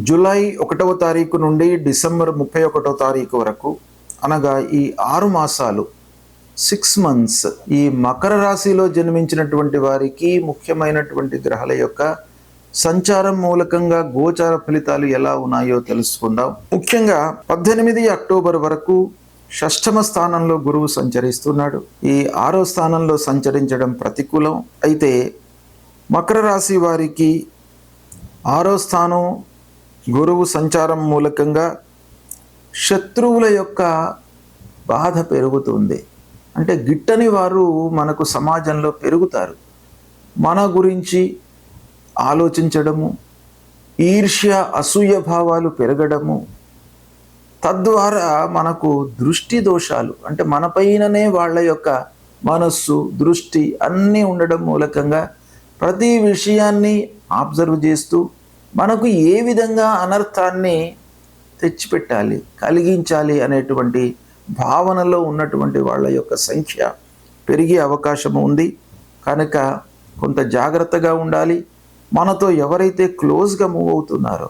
July 1వ తారీఖు నుండి డిసెంబర్ 31వ తారీఖు వరకు, అనగా ఈ 6 మాసాలు, 6 మంత్స్, ఈ మకర రాశిలో జన్మించినటువంటి వారికి ముఖ్యమైనటువంటి గ్రహాల యొక్క సంచారం మూలకంగా గోచార ఫలితాలు ఎలా ఉన్నాయో తెలుసుకుందాం. ముఖ్యంగా 18 అక్టోబర్ వరకు షష్ఠమ స్థానంలో గురువు సంచరిస్తున్నాడు. ఈ 6వ స్థానంలో సంచరించడం ప్రతికూలం. అయితే మకర రాశి వారికి 6వ స్థానం గురువు సంచారం మూలకంగా శత్రువుల యొక్క బాధ పెరుగుతుంది. అంటే గిట్టని వారు మనకు సమాజంలో పెరుగుతారు. మన గురించి ఆలోచించడము, ఈర్ష్య అసూయ భావాలు పెరగడము, తద్వారా మనకు దృష్టి దోషాలు, అంటే మనపైననే వాళ్ళ యొక్క మనస్సు, దృష్టి అన్నీ ఉండడం మూలకంగా ప్రతి విషయాన్ని అబ్జర్వ్ చేస్తూ మనకు ఏ విధంగా అనర్థాన్ని తెచ్చిపెట్టాలి, కలిగించాలి అనేటువంటి భావనలో ఉన్నటువంటి వాళ్ళ యొక్క సంఖ్య పెరిగే అవకాశం ఉంది. కనుక కొంత జాగ్రత్తగా ఉండాలి. మనతో ఎవరైతే క్లోజ్గా మూవ్ అవుతున్నారో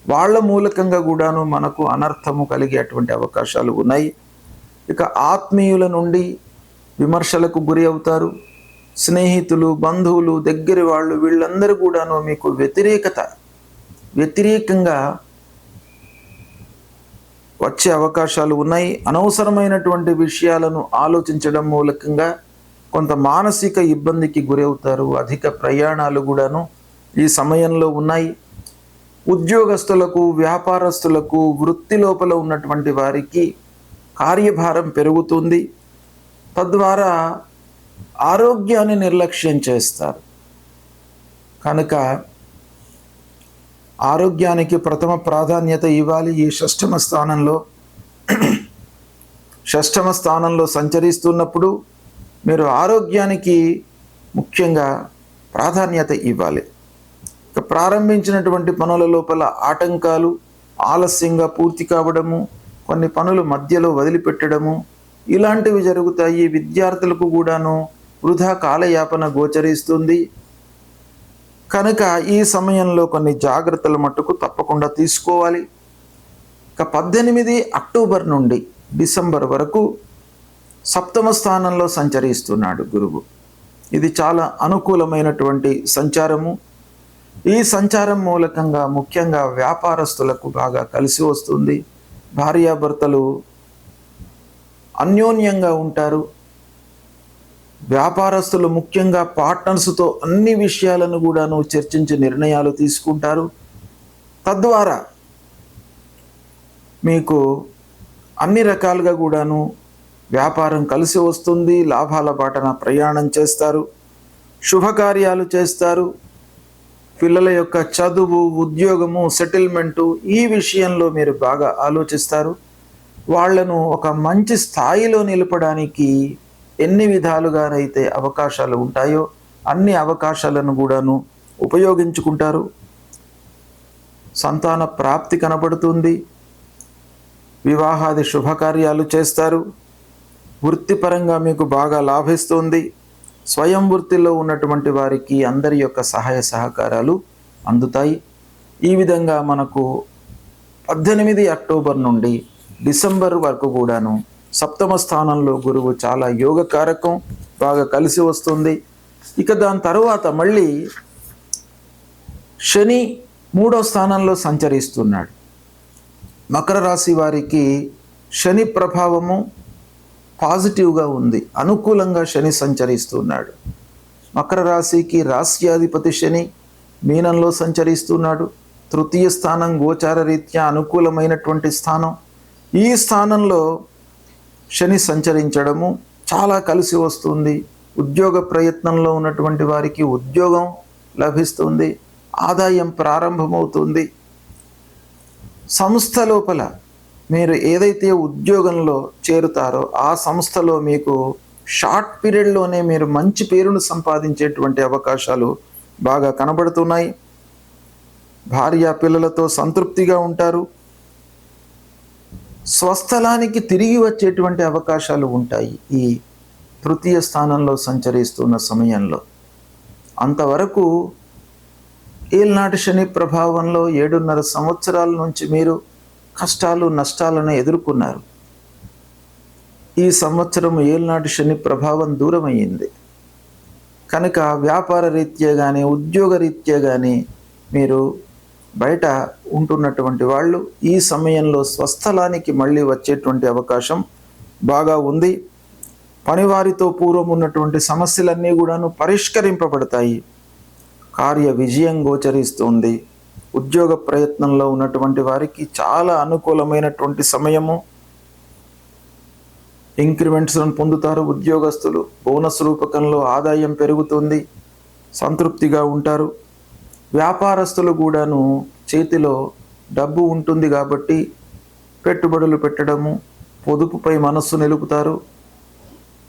వాళ్ళ మూలకంగా కూడాను మనకు అనర్థము కలిగేటువంటి అవకాశాలు ఉన్నాయి. ఇక ఆత్మీయుల నుండి విమర్శలకు గురి అవుతారు. స్నేహితులు, బంధువులు, దగ్గర వాళ్ళు, వీళ్ళందరూ కూడాను మీకు వ్యతిరేకంగా వచ్చే అవకాశాలు ఉన్నాయి. అనవసరమైనటువంటి విషయాలను ఆలోచించడం మూలకంగా కొంత మానసిక ఇబ్బందికి గురవుతారు. అధిక ప్రయాణాలు కూడాను ఈ సమయంలో ఉన్నాయి. ఉద్యోగస్తులకు, వ్యాపారస్తులకు, వృత్తి లోపల ఉన్నటువంటి వారికి కార్యభారం పెరుగుతుంది. తద్వారా ఆరోగ్యాన్ని నిర్లక్ష్యం చేస్తారు. కనుక ఆరోగ్యానికి ప్రథమ ప్రాధాన్యత ఇవ్వాలి. ఈ షష్ఠమ స్థానంలో సంచరిస్తున్నప్పుడు మీరు ఆరోగ్యానికి ముఖ్యంగా ప్రాధాన్యత ఇవ్వాలి. ఇక ప్రారంభించినటువంటి పనుల లోపల ఆటంకాలు, ఆలస్యంగా పూర్తి కావడము, కొన్ని పనులు మధ్యలో వదిలిపెట్టడము, ఇలాంటివి జరుగుతాయి. విద్యార్థులకు కూడాను వృధా కాలయాపన గోచరిస్తుంది. కనుక ఈ సమయంలో కొన్ని జాగ్రత్తలు మట్టుకు తప్పకుండా తీసుకోవాలి. ఇక 18 అక్టోబర్ నుండి డిసెంబర్ వరకు సప్తమ స్థానంలో సంచరిస్తున్నాడు గురువు. ఇది చాలా అనుకూలమైనటువంటి సంచారము. ఈ సంచారం మూలకంగా ముఖ్యంగా వ్యాపారస్తులకు బాగా కలిసి వస్తుంది. భార్యాభర్తలు అన్యోన్యంగా ఉంటారు. వ్యాపారస్తులు ముఖ్యంగా పార్ట్నర్స్తో అన్ని విషయాలను కూడాను చర్చించి నిర్ణయాలు తీసుకుంటారు. తద్వారా మీకు అన్ని రకాలుగా కూడాను వ్యాపారం కలిసి వస్తుంది. లాభాల బాటన ప్రయాణం చేస్తారు. శుభకార్యాలు చేస్తారు. పిల్లల యొక్క చదువు, ఉద్యోగము, సెటిల్మెంటు, ఈ విషయంలో మీరు బాగా ఆలోచిస్తారు. వాళ్లను ఒక మంచి స్థాయిలో నిలపడానికి ఎన్ని విధాలుగానైతే అవకాశాలు ఉంటాయో అన్ని అవకాశాలను కూడాను ఉపయోగించుకుంటారు. సంతాన ప్రాప్తి కనబడుతుంది. వివాహాది శుభకార్యాలు చేస్తారు. వృత్తిపరంగా మీకు బాగా లాభిస్తుంది. స్వయం వృత్తిలో ఉన్నటువంటి వారికి అందరి యొక్క సహాయ సహకారాలు అందుతాయి. ఈ విధంగా మనకు 18 అక్టోబర్ నుండి డిసెంబర్ వరకు కూడాను సప్తమ స్థానంలో గురువు చాలా యోగకారకం, బాగా కలిసి వస్తుంది. ఇక దాని తర్వాత మళ్ళీ శని 3వ స్థానంలో సంచరిస్తున్నాడు. మకర రాశి వారికి శని ప్రభావము పాజిటివ్గా ఉంది. అనుకూలంగా శని సంచరిస్తున్నాడు. మకర రాశికి రాశ్యాధిపతి శని మీనంలో సంచరిస్తున్నాడు. తృతీయ స్థానం గోచార రీత్యా అనుకూలమైనటువంటి స్థానం. ఈ స్థానంలో శని సంచరించడము చాలా కలిసి వస్తుంది. ఉద్యోగ ప్రయత్నంలో ఉన్నటువంటి వారికి ఉద్యోగం లభిస్తుంది. ఆదాయం ప్రారంభమవుతుంది. సంస్థ లోపల మీరు ఏదైతే ఉద్యోగంలో చేరుతారో ఆ సంస్థలో మీకు షార్ట్ పీరియడ్లోనే మీరు మంచి పేరును సంపాదించేటువంటి అవకాశాలు బాగా కనబడుతున్నాయి. భార్య పిల్లలతో సంతృప్తిగా ఉంటారు. స్వస్థలానికి తిరిగి వచ్చేటువంటి అవకాశాలు ఉంటాయి ఈ తృతీయ స్థానంలో సంచరిస్తున్న సమయంలో. అంతవరకు ఏలినాటి శని ప్రభావంలో 7.5 సంవత్సరాల నుంచి మీరు కష్టాలు నష్టాలను ఎదుర్కొన్నారు. ఈ సంవత్సరం ఏలినాటి శని ప్రభావం దూరమయ్యింది కనుక వ్యాపార రీత్యా కానీ ఉద్యోగ రీత్యా కానీ మీరు బయట ఉంటున్నటువంటి వాళ్ళు ఈ సమయంలో స్వస్థలానికి మళ్ళీ వచ్చేటువంటి అవకాశం బాగా ఉంది. పనివారితో పూర్వం ఉన్నటువంటి సమస్యలన్నీ కూడాను పరిష్కరింపబడతాయి. కార్య విజయం గోచరిస్తుంది. ఉద్యోగ ప్రయత్నంలో ఉన్నటువంటి వారికి చాలా అనుకూలమైనటువంటి సమయము. ఇంక్రిమెంట్స్లను పొందుతారు ఉద్యోగస్తులు. బోనస్ రూపకంలో ఆదాయం పెరుగుతుంది, సంతృప్తిగా ఉంటారు. వ్యాపారస్తులు కూడాను చేతిలో డబ్బు ఉంటుంది కాబట్టి పెట్టుబడులు పెట్టడము, పొదుపుపై మనస్సు నిలుపుతారు.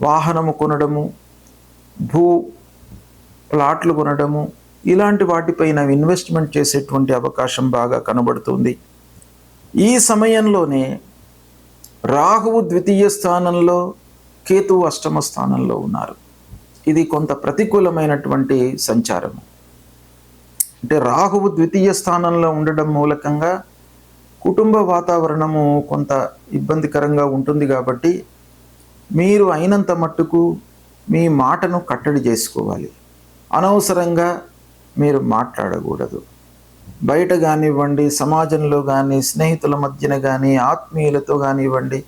వాహనము కొనడము, ప్లాట్లు కొనడము, ఇలాంటి వాటిపైన ఇన్వెస్ట్మెంట్ చేసేటువంటి అవకాశం బాగా కనబడుతుంది. ఈ సమయంలోనే రాహువు ద్వితీయ స్థానంలో, కేతువు అష్టమ స్థానంలో ఉన్నారు. ఇది కొంత ప్రతికూలమైనటువంటి సంచారము. అంటే రాహువు ద్వితీయ స్థానంలో ఉండడం మూలకంగా కుటుంబ వాతావరణము కొంత ఇబ్బందికరంగా ఉంటుంది కాబట్టి మీరు అయినంత మట్టుకు మీ మాటను కట్టడి చేసుకోవాలి. అనవసరంగా మీరు మాట్లాడకూడదు. బయట కానివ్వండి, సమాజంలో కానీ, స్నేహితుల మధ్యన కానీ, ఆత్మీయులతో కానివ్వండి,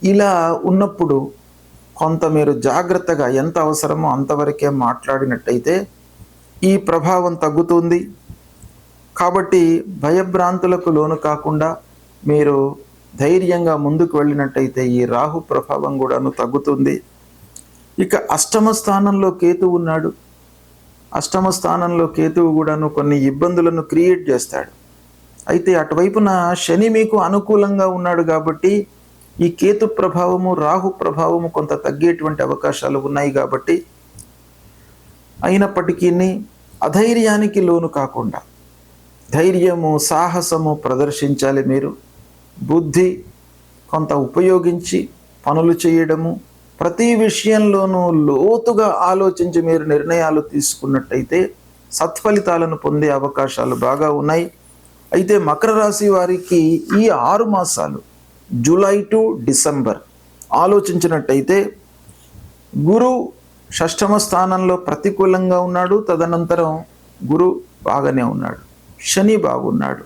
ఇలా ఉన్నప్పుడు కొంత మీరు జాగ్రత్తగా ఎంత అవసరమో అంతవరకే మాట్లాడినట్టయితే ఈ ప్రభావం తగ్గుతుంది. కాబట్టి భయభ్రాంతులకు లోను కాకుండా మీరు ధైర్యంగా ముందుకు వెళ్ళినట్టయితే ఈ రాహు ప్రభావం కూడాను తగ్గుతుంది. ఇక అష్టమ స్థానంలో కేతువు ఉన్నాడు. అష్టమ స్థానంలో కేతువు కూడాను కొన్ని ఇబ్బందులను క్రియేట్ చేస్తాడు. అయితే అటువైపున శని మీకు అనుకూలంగా ఉన్నాడు కాబట్టి ఈ కేతు ప్రభావము, రాహు ప్రభావము కొంత తగ్గేటువంటి అవకాశాలు ఉన్నాయి. కాబట్టి అయినప్పటికీ అధైర్యానికి లోను కాకుండా ధైర్యము, సాహసము ప్రదర్శించాలి. మీరు బుద్ధి కొంత ఉపయోగించి పనులు చేయడము, ప్రతి విషయంలోనూ లోతుగా ఆలోచించి మీరు నిర్ణయాలు తీసుకున్నట్టయితే సత్ఫలితాలను పొందే అవకాశాలు బాగా ఉన్నాయి. అయితే మకర రాశి వారికి ఈ 6 మాసాలు జూలై టు డిసెంబర్ ఆలోచించినట్టయితే గురు షష్ఠమ స్థానంలో ప్రతికూలంగా ఉన్నాడు. తదనంతరం గురు బాగానే ఉన్నాడు, శని బాగున్నాడు,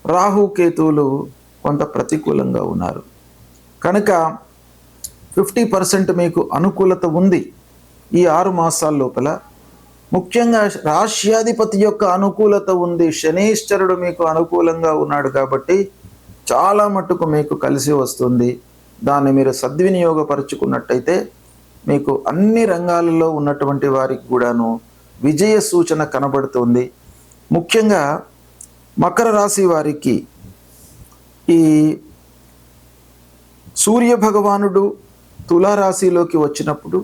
రాహు కేతువులు కొంత ప్రతికూలంగా ఉన్నారు. కనుక 50% మీకు అనుకూలత ఉంది ఈ 6 మాసాల లోపల. ముఖ్యంగా రాశ్యాధిపతి యొక్క అనుకూలత ఉంది. శనీశ్వరుడు మీకు అనుకూలంగా ఉన్నాడు కాబట్టి చాలా మట్టుకు మీకు కలిసి వస్తుంది. దాన్ని మీరు సద్వినియోగపరుచుకున్నట్టయితే మీకు అన్ని రంగాలలో ఉన్నటువంటి వారికి కూడాను విజయ సూచన కనబడుతుంది. ముఖ్యంగా మకర రాశి వారికి ఈ సూర్య భగవానుడు తులారాశిలోకి వచ్చినప్పుడు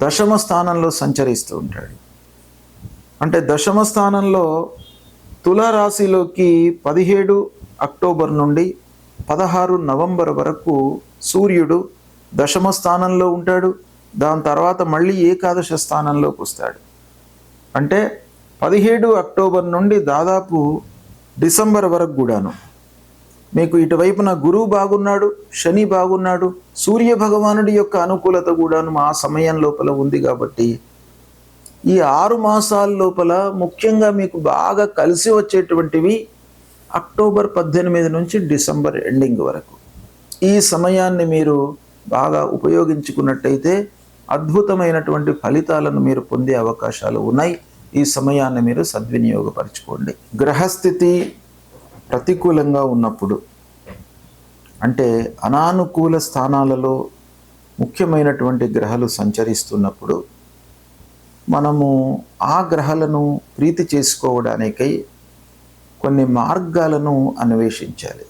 దశమ స్థానంలో సంచరిస్తూ ఉంటాడు. అంటే దశమ స్థానంలో తులారాశిలోకి 17 అక్టోబర్ నుండి 16 నవంబర్ వరకు సూర్యుడు దశమ స్థానంలో ఉంటాడు. దాని తర్వాత మళ్ళీ ఏకాదశ స్థానంలోకి వస్తాడు. అంటే 17 అక్టోబర్ నుండి దాదాపు డిసెంబర్ వరకు కూడాను మీకు ఇటువైపున గురువు బాగున్నాడు, శని బాగున్నాడు, సూర్య భగవానుడి యొక్క అనుకూలత కూడాను ఆ సమయం లోపల ఉంది. కాబట్టి ఈ 6 మాసాల లోపల ముఖ్యంగా మీకు బాగా కలిసి వచ్చేటువంటివి అక్టోబర్ 18 నుంచి డిసెంబర్ ఎండింగ్ వరకు. ఈ సమయాన్ని మీరు బాగా ఉపయోగించుకున్నట్టయితే అద్భుతమైనటువంటి ఫలితాలను మీరు పొందే అవకాశాలు ఉన్నాయి. ఈ సమయాన్ని మీరు సద్వినియోగపరచుకోండి. గ్రహస్థితి ప్రతికూలంగా ఉన్నప్పుడు, అంటే అనానుకూల స్థానాలలో ముఖ్యమైనటువంటి గ్రహాలు సంచరిస్తున్నప్పుడు మనము ఆ గ్రహాలను ప్రీతి చేసుకోవడానికై కొన్ని మార్గాలను అన్వేషించాలి.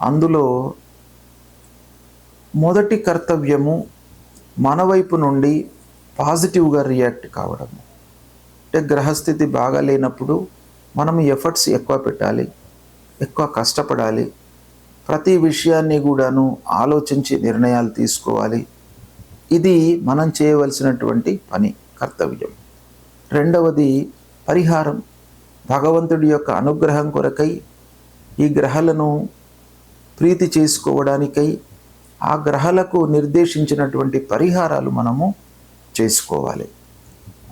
అందులో మొదటి కర్తవ్యము మన వైపు నుండి పాజిటివ్గా రియాక్ట్ కావడము. అంటే గ్రహస్థితి బాగా లేనప్పుడు మనం ఎఫర్ట్స్ ఎక్కువ పెట్టాలి, ఎక్కువ కష్టపడాలి, ప్రతి విషయాన్ని కూడాను ఆలోచించి నిర్ణయాలు తీసుకోవాలి. ఇది మనం చేయవలసినటువంటి పని, కర్తవ్యం. రెండవది పరిహారం. భగవంతుడి యొక్క అనుగ్రహం కొరకై ఈ గ్రహాలను ప్రీతి చేసుకోవడానికై ఆ గ్రహాలకు నిర్దేశించినటువంటి పరిహారాలు మనము చేసుకోవాలి.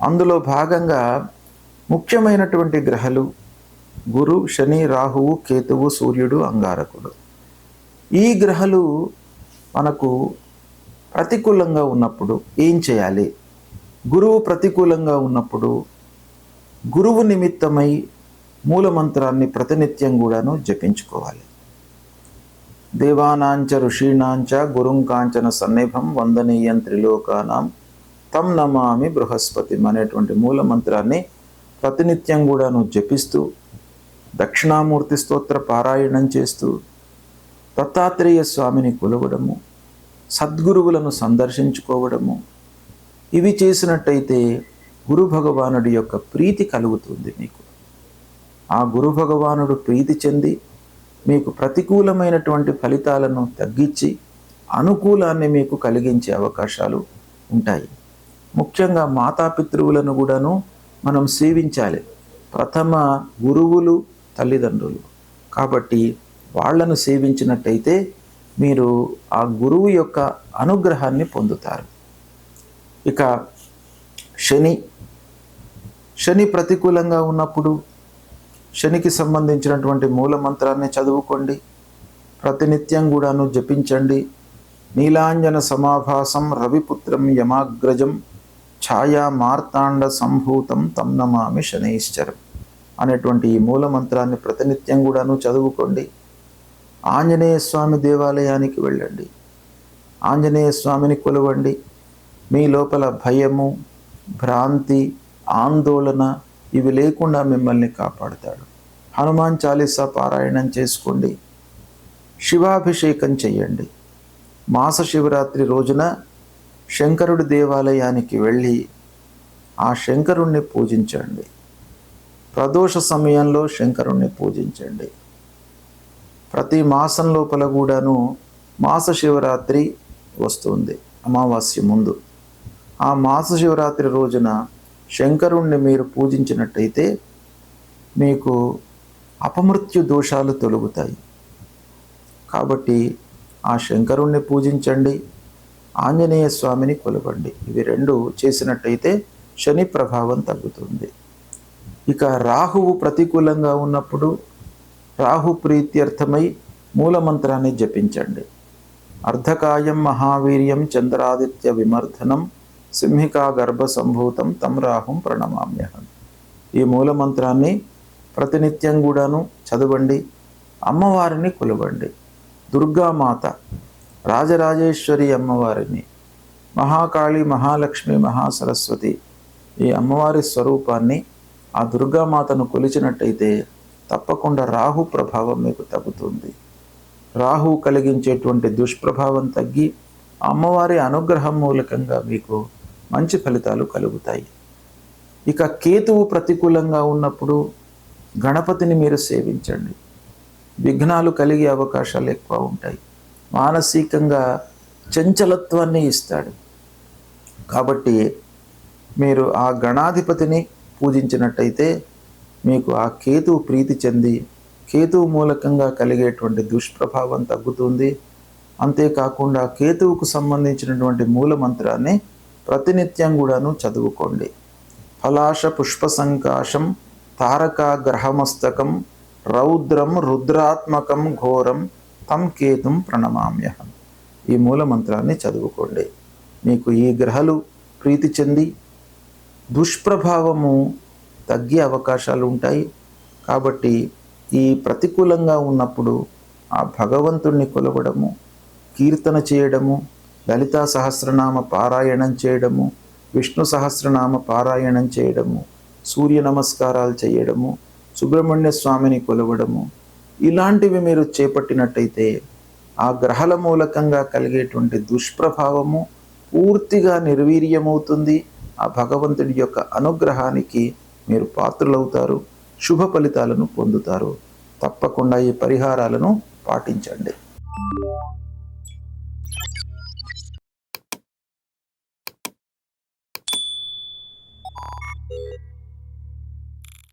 అందులో భాగంగా ముఖ్యమైనటువంటి గ్రహాలు గురు, శని, రాహువు, కేతువు, సూర్యుడు, అంగారకుడు. ఈ గ్రహాలు మనకు ప్రతికూలంగా ఉన్నప్పుడు ఏం చేయాలి? గురువు ప్రతికూలంగా ఉన్నప్పుడు గురువు నిమిత్తమై మూలమంత్రాన్ని ప్రతినిత్యం కూడాను జపించుకోవాలి. దేవానాంచ ఋషీణాంచ గురుం కాంచన సన్నిభం వందనీయం త్రిలోకానాం తం నమామి బృహస్పతి అనేటువంటి మూలమంత్రాన్ని ప్రతినిత్యం కూడాను జపిస్తూ దక్షిణామూర్తి స్తోత్ర పారాయణం చేస్తూ దత్తాత్రేయ స్వామిని కొలవడము, సద్గురువులను సందర్శించుకోవడము, ఇవి చేసినట్టయితే గురు భగవానుడి యొక్క ప్రీతి కలుగుతుంది మీకు. ఆ గురు భగవానుడు ప్రీతి చెంది మీకు ప్రతికూలమైనటువంటి ఫలితాలను తగ్గించి అనుకూలాన్ని మీకు కలిగించే అవకాశాలు ఉంటాయి. ముఖ్యంగా మాతాపితృవులను కూడాను మనం సేవించాలి. ప్రథమ గురువులు తల్లిదండ్రులు కాబట్టి వాళ్లను సేవించినట్టయితే మీరు ఆ గురువు యొక్క అనుగ్రహాన్ని పొందుతారు. ఇక శని ప్రతికూలంగా ఉన్నప్పుడు శనికి సంబంధించినటువంటి మూలమంత్రాన్ని చదువుకోండి, ప్రతినిత్యం కూడాను జపించండి. నీలాంజన సమాభాసం రవిపుత్రం యమాగ్రజం ఛాయా మార్తాండ సంభూతం తం నమామి శనైశ్చరం అనేటువంటి ఈ మూలమంత్రాన్ని ప్రతినిత్యం కూడాను చదువుకోండి. ఆంజనేయ స్వామి దేవాలయానికి వెళ్ళండి, ఆంజనేయ స్వామిని కొలవండి. మీ లోపల భయము, భ్రాంతి, ఆందోళన ఇవి లేకుండా మిమ్మల్ని కాపాడుతాడు. హనుమాన్ చాలీసా పారాయణం చేసుకోండి, శివాభిషేకం చెయ్యండి. మాస శివరాత్రి రోజున శంకరుడి దేవాలయానికి వెళ్ళి ఆ శంకరుణ్ణి పూజించండి. ప్రదోష సమయంలో శంకరుణ్ణి పూజించండి. ప్రతి మాసం లోపల కూడాను మాస శివరాత్రి వస్తుంది, అమావాస్య ముందు. ఆ మాస శివరాత్రి రోజున శంకరుణ్ణి మీరు పూజించినట్టయితే మీకు అపమృత్యు దోషాలు తొలగుతాయి. కాబట్టి ఆ శంకరుణ్ణి పూజించండి, ఆంజనేయ స్వామిని కొలవండి. ఇవి రెండు చేసినట్టయితే శని ప్రభావం తగ్గుతుంది. ఇక రాహువు ప్రతికూలంగా ఉన్నప్పుడు రాహు ప్రీత్యర్థమై మూలమంత్రాన్ని జపించండి. అర్ధకాయం మహావీర్యం చంద్రాదిత్య విమర్ధనం సింహికా గర్భ సంభూతం తం రాహుం ప్రణమామ్యహం. ఈ మూలమంత్రాన్ని ప్రతినిత్యం కూడాను చదవండి. అమ్మవారిని కొలవండి. దుర్గామాత, రాజరాజేశ్వరి అమ్మవారిని, మహాకాళి, మహాలక్ష్మి, మహాసరస్వతి ఈ అమ్మవారి స్వరూపాన్ని, ఆ దుర్గామాతను కొలిచినట్టయితే తప్పకుండా రాహు ప్రభావం మీకు తగ్గుతుంది. రాహు కలిగించేటువంటి దుష్ప్రభావం తగ్గి అమ్మవారి అనుగ్రహం మూలకంగా మీకు మంచి ఫలితాలు కలుగుతాయి. ఇక కేతువు ప్రతికూలంగా ఉన్నప్పుడు గణపతిని మీరు సేవించండి. విఘ్నాలు కలిగే అవకాశాలు ఎక్కువ ఉంటాయి. మానసికంగా చంచలత్వాన్ని ఇస్తాడు. కాబట్టి మీరు ఆ గణాధిపతిని పూజించినట్టయితే మీకు ఆ కేతువు ప్రీతి చెంది కేతువు మూలకంగా కలిగేటువంటి దుష్ప్రభావం తగ్గుతుంది. అంతేకాకుండా కేతువుకు సంబంధించినటువంటి మూలమంత్రాన్ని ప్రతినిత్యం కూడాను చదువుకోండి. ఫలాశ పుష్ప సంకాశం తారకా గ్రహమస్తకం రౌద్రం రుద్రాత్మకం ఘోరం తం కేతుం ప్రణమామ్యహం. ఈ మూలమంత్రాన్ని చదువుకోండి. మీకు ఈ గ్రహాలు ప్రీతి చెంది దుష్ప్రభావము తగ్గే అవకాశాలు ఉంటాయి. కాబట్టి ఈ ప్రతికూలంగా ఉన్నప్పుడు ఆ భగవంతుణ్ణి కొలవడము, కీర్తన చేయడము, లలితా సహస్రనామ పారాయణం చేయడము, విష్ణు సహస్రనామ పారాయణం చేయడము, సూర్య నమస్కారాలు చేయడము, సుబ్రహ్మణ్య స్వామిని కొలవడము, ఇలాంటివి మీరు చేపట్టినట్టయితే ఆ గ్రహాల మూలకంగా కలిగేటువంటి దుష్ప్రభావము పూర్తిగా నిర్వీర్యమవుతుంది. ఆ భగవంతుడి యొక్క అనుగ్రహానికి మీరు పాత్రులవుతారు, శుభ ఫలితాలను పొందుతారు. తప్పకుండా ఈ పరిహారాలను పాటించండి.